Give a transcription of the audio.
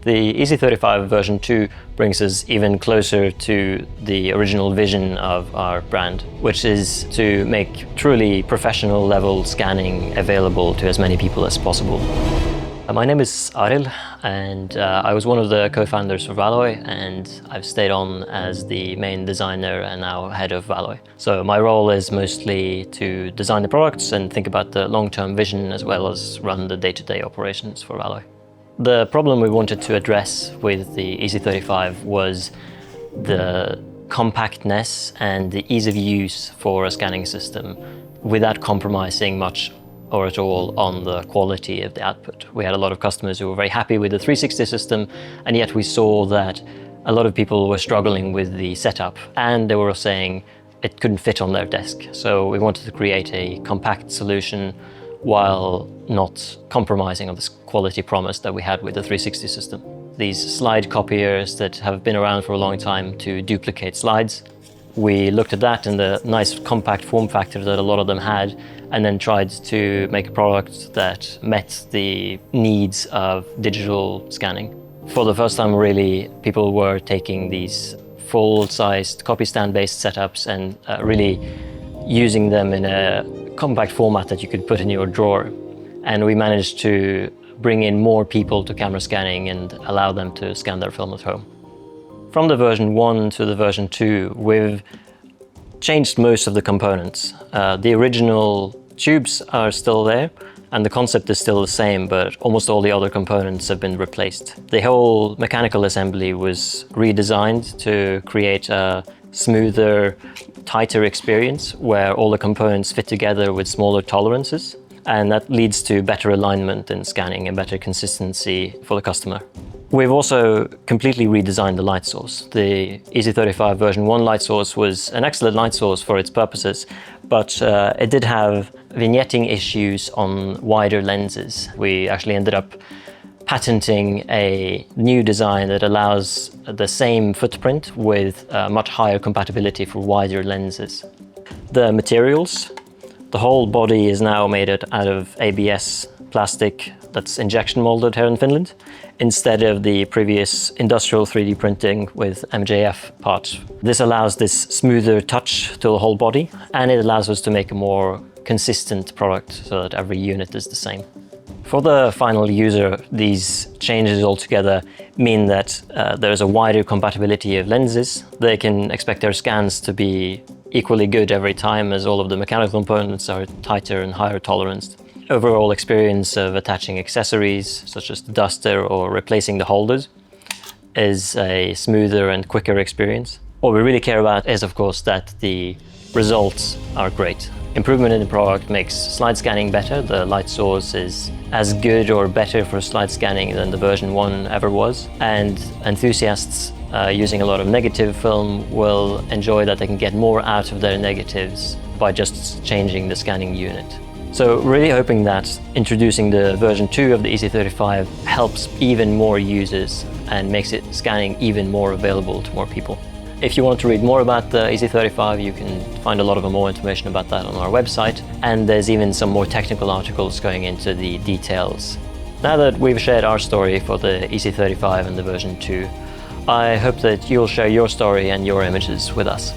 The easy35 version 2 brings us even closer to the original vision of our brand, which is to make truly professional level scanning available to as many people as possible. My name is Arild, and I was one of the co-founders for VALOI, and I've stayed on as the main designer and now head of VALOI. So my role is mostly to design the products and think about the long-term vision, as well as run the day-to-day operations for VALOI. The problem we wanted to address with the easy35 was the compactness and the ease of use for a scanning system without compromising much or at all on the quality of the output. We had a lot of customers who were very happy with the 360 system, and yet we saw that a lot of people were struggling with the setup, and they were saying it couldn't fit on their desk. So we wanted to create a compact solution while not compromising on this quality promise that we had with the 360 system. These slide copiers that have been around for a long time to duplicate slides. We looked at that and the nice compact form factor that a lot of them had, and then tried to make a product that met the needs of digital scanning. For the first time, really, people were taking these full-sized copy stand-based setups and really using them in a compact format that you could put in your drawer. And we managed to bring in more people to camera scanning and allow them to scan their film at home. From the version 1 to the version 2, we've changed most of the components. The original tubes are still there, and the concept is still the same, but almost all the other components have been replaced. The whole mechanical assembly was redesigned to create a smoother, tighter experience where all the components fit together with smaller tolerances, and that leads to better alignment in scanning and better consistency for the customer. We've also completely redesigned the light source. The easy35 version 1 light source was an excellent light source for its purposes, but it did have vignetting issues on wider lenses. We actually ended up patenting a new design that allows the same footprint with much higher compatibility for wider lenses. The materials, the whole body is now made out of ABS plastic that's injection molded here in Finland, instead of the previous industrial 3D printing with MJF parts. This allows this smoother touch to the whole body, and it allows us to make a more consistent product so that every unit is the same. For the final user, these changes altogether mean that there's a wider compatibility of lenses. They can expect their scans to be equally good every time, as all of the mechanical components are tighter and higher toleranced. Overall experience of attaching accessories, such as the duster or replacing the holders, is a smoother and quicker experience. What we really care about is, of course, that the results are great. Improvement in the product makes slide scanning better. The light source is as good or better for slide scanning than the version 1 ever was. And enthusiasts using a lot of negative film will enjoy that they can get more out of their negatives by just changing the scanning unit. So really hoping that introducing the version 2 of the easy35 helps even more users and makes it scanning even more available to more people. If you want to read more about the easy35, you can find a lot of more information about that on our website, and there's even some more technical articles going into the details. Now that we've shared our story for the easy35 and the version 2, I hope that you'll share your story and your images with us.